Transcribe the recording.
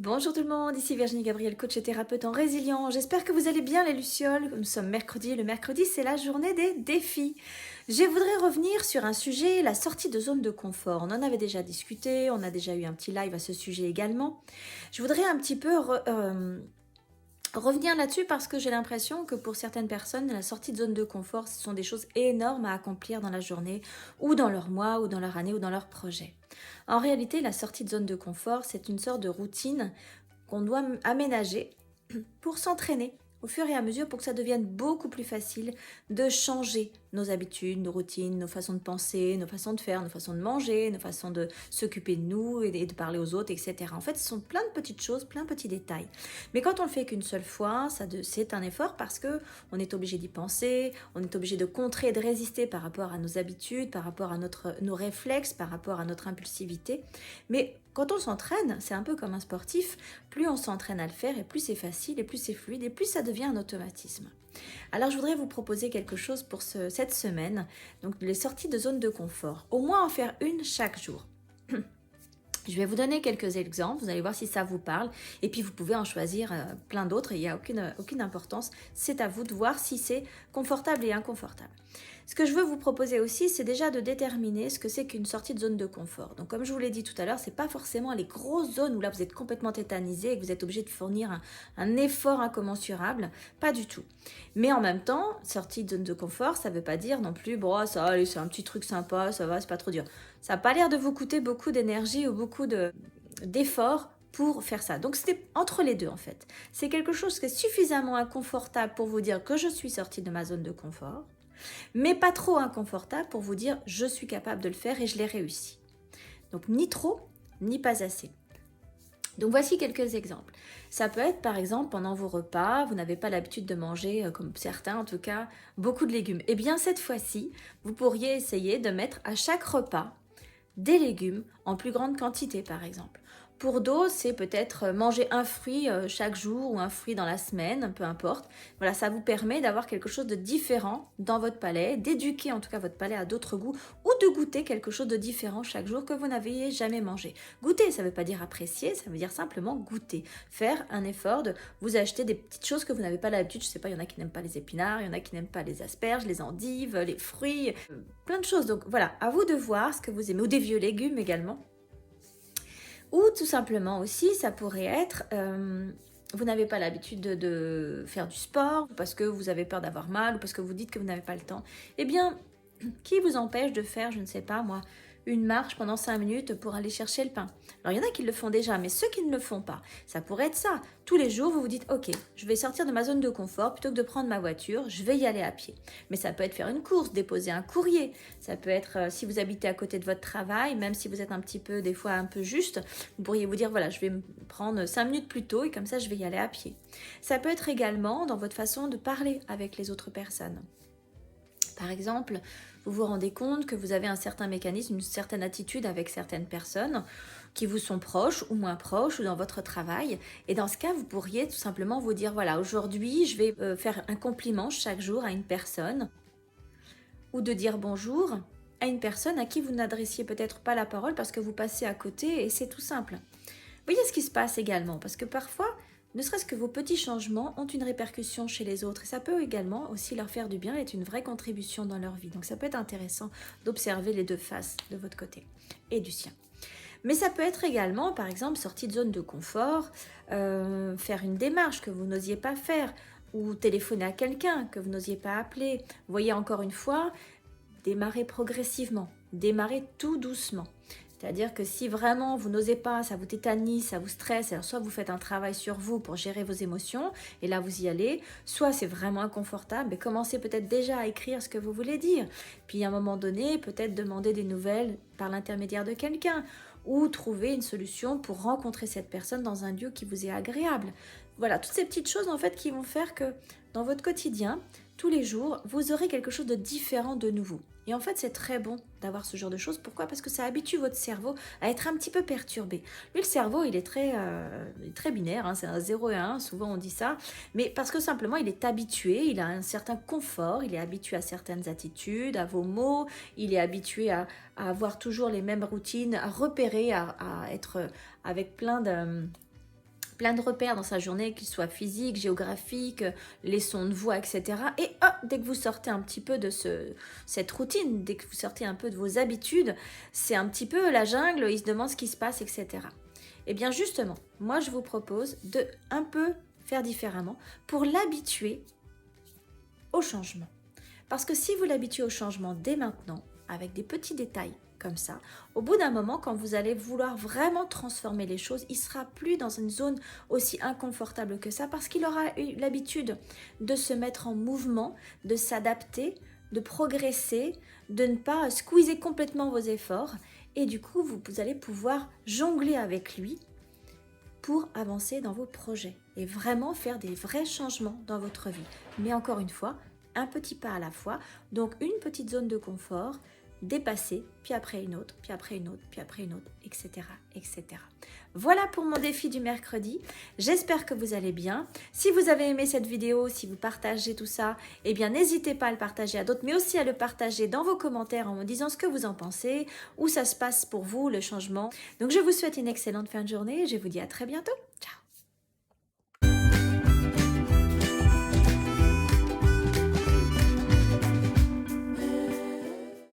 Bonjour tout le monde, ici Virginie Gabriel, coach et thérapeute en résilience. J'espère que vous allez bien les lucioles. Nous sommes mercredi et le mercredi c'est la journée des défis. Je voudrais revenir sur un sujet, la sortie de zone de confort. On en avait déjà discuté, on a déjà eu un petit live à ce sujet également. Je voudrais un petit peu revenir là-dessus parce que j'ai l'impression que pour certaines personnes, la sortie de zone de confort, ce sont des choses énormes à accomplir dans la journée ou dans leur mois ou dans leur année ou dans leur projet. En réalité, la sortie de zone de confort, c'est une sorte de routine qu'on doit aménager pour s'entraîner au fur et à mesure pour que ça devienne beaucoup plus facile de changer nos habitudes, nos routines, nos façons de penser, nos façons de faire, nos façons de manger, nos façons de s'occuper de nous et de parler aux autres, etc. En fait, ce sont plein de petites choses, plein de petits détails. Mais quand on le fait qu'une seule fois, c'est un effort parce que on est obligé d'y penser, on est obligé de contrer et de résister par rapport à nos habitudes, par rapport à nos réflexes, par rapport à notre impulsivité. Mais quand on s'entraîne, c'est un peu comme un sportif, plus on s'entraîne à le faire et plus c'est facile et plus c'est fluide et plus ça devient un automatisme. Alors je voudrais vous proposer quelque chose pour cette semaine, donc les sorties de zone de confort. Au moins en faire une chaque jour. Je vais vous donner quelques exemples, vous allez voir si ça vous parle, et puis vous pouvez en choisir plein d'autres, il n'y a aucune importance, c'est à vous de voir si c'est confortable et inconfortable. Ce que je veux vous proposer aussi, c'est déjà de déterminer ce que c'est qu'une sortie de zone de confort. Donc comme je vous l'ai dit tout à l'heure, ce n'est pas forcément les grosses zones où là vous êtes complètement tétanisé et que vous êtes obligé de fournir un effort incommensurable, pas du tout. Mais en même temps, sortie de zone de confort, ça ne veut pas dire non plus, bon ça allez, c'est un petit truc sympa, ça va, c'est pas trop dur. Ça n'a pas l'air de vous coûter beaucoup d'énergie ou beaucoup d'efforts pour faire ça. Donc c'était entre les deux en fait. C'est quelque chose qui est suffisamment inconfortable pour vous dire que je suis sortie de ma zone de confort, mais pas trop inconfortable pour vous dire je suis capable de le faire et je l'ai réussi. Donc ni trop, ni pas assez. Donc voici quelques exemples. Ça peut être par exemple pendant vos repas, vous n'avez pas l'habitude de manger, comme certains en tout cas, beaucoup de légumes. Eh bien cette fois-ci, vous pourriez essayer de mettre à chaque repas des légumes en plus grande quantité par exemple. Pour d'autres, c'est peut-être manger un fruit chaque jour ou un fruit dans la semaine, peu importe. Voilà, ça vous permet d'avoir quelque chose de différent dans votre palais, d'éduquer en tout cas votre palais à d'autres goûts ou de goûter quelque chose de différent chaque jour que vous n'aviez jamais mangé. Goûter, ça ne veut pas dire apprécier, ça veut dire simplement goûter. Faire un effort de vous acheter des petites choses que vous n'avez pas l'habitude. Je ne sais pas, il y en a qui n'aiment pas les épinards, il y en a qui n'aiment pas les asperges, les endives, les fruits, plein de choses. Donc voilà, à vous de voir ce que vous aimez, ou des vieux légumes également. Ou tout simplement aussi, ça pourrait être, vous n'avez pas l'habitude de faire du sport, parce que vous avez peur d'avoir mal, ou parce que vous dites que vous n'avez pas le temps. Eh bien, qui vous empêche de faire, je ne sais pas moi, une marche pendant 5 minutes pour aller chercher le pain? Alors il y en a qui le font déjà, mais ceux qui ne le font pas, ça pourrait être ça. Tous les jours, vous vous dites, ok, je vais sortir de ma zone de confort, plutôt que de prendre ma voiture, je vais y aller à pied. Mais ça peut être faire une course, déposer un courrier, ça peut être, si vous habitez à côté de votre travail, même si vous êtes un petit peu, des fois un peu juste, vous pourriez vous dire, voilà, je vais me prendre 5 minutes plus tôt et comme ça, je vais y aller à pied. Ça peut être également dans votre façon de parler avec les autres personnes. Par exemple, vous vous rendez compte que vous avez un certain mécanisme, une certaine attitude avec certaines personnes qui vous sont proches ou moins proches ou dans votre travail. Et dans ce cas, vous pourriez tout simplement vous dire, voilà, aujourd'hui, je vais faire un compliment chaque jour à une personne ou de dire bonjour à une personne à qui vous n'adressiez peut-être pas la parole parce que vous passez à côté et c'est tout simple. Voyez ce qui se passe également, parce que parfois, ne serait-ce que vos petits changements ont une répercussion chez les autres et ça peut également aussi leur faire du bien et être une vraie contribution dans leur vie. Donc ça peut être intéressant d'observer les deux faces de votre côté et du sien. Mais ça peut être également, par exemple, sortie de zone de confort, faire une démarche que vous n'osiez pas faire ou téléphoner à quelqu'un que vous n'osiez pas appeler. Vous voyez, encore une fois, démarrer progressivement, démarrer tout doucement. C'est-à-dire que si vraiment vous n'osez pas, ça vous tétanise, ça vous stresse, alors soit vous faites un travail sur vous pour gérer vos émotions, et là vous y allez, soit c'est vraiment inconfortable, mais commencez peut-être déjà à écrire ce que vous voulez dire. Puis à un moment donné, peut-être demander des nouvelles par l'intermédiaire de quelqu'un, ou trouver une solution pour rencontrer cette personne dans un lieu qui vous est agréable. Voilà, toutes ces petites choses en fait qui vont faire que dans votre quotidien, tous les jours, vous aurez quelque chose de différent de nouveau. Et en fait, c'est très bon d'avoir ce genre de choses. Pourquoi? Parce que ça habitue votre cerveau à être un petit peu perturbé. Lui, le cerveau, il est très binaire, hein, c'est un 0 et un 1, souvent on dit ça. Mais parce que simplement, il est habitué, il a un certain confort, il est habitué à certaines attitudes, à vos mots, il est habitué à avoir toujours les mêmes routines, à repérer, à être avec plein plein de repères dans sa journée, qu'ils soient physiques, géographiques, les sons de voix, etc. Et hop, dès que vous sortez un petit peu de cette routine, dès que vous sortez un peu de vos habitudes, c'est un petit peu la jungle, il se demande ce qui se passe, etc. Et bien justement, moi je vous propose de un peu faire différemment pour l'habituer au changement. Parce que si vous l'habituez au changement dès maintenant, avec des petits détails comme ça, au bout d'un moment, quand vous allez vouloir vraiment transformer les choses, il sera plus dans une zone aussi inconfortable que ça parce qu'il aura eu l'habitude de se mettre en mouvement, de s'adapter, de progresser, de ne pas squeezer complètement vos efforts et du coup, vous allez pouvoir jongler avec lui pour avancer dans vos projets et vraiment faire des vrais changements dans votre vie. Mais encore une fois, un petit pas à la fois, donc une petite zone de confort, dépasser, puis après une autre, puis après une autre, puis après une autre, etc., etc. Voilà pour mon défi du mercredi. J'espère que vous allez bien. Si vous avez aimé cette vidéo, si vous partagez tout ça, eh bien n'hésitez pas à le partager à d'autres, mais aussi à le partager dans vos commentaires en me disant ce que vous en pensez, où ça se passe pour vous, le changement. Donc je vous souhaite une excellente fin de journée et je vous dis à très bientôt. Ciao!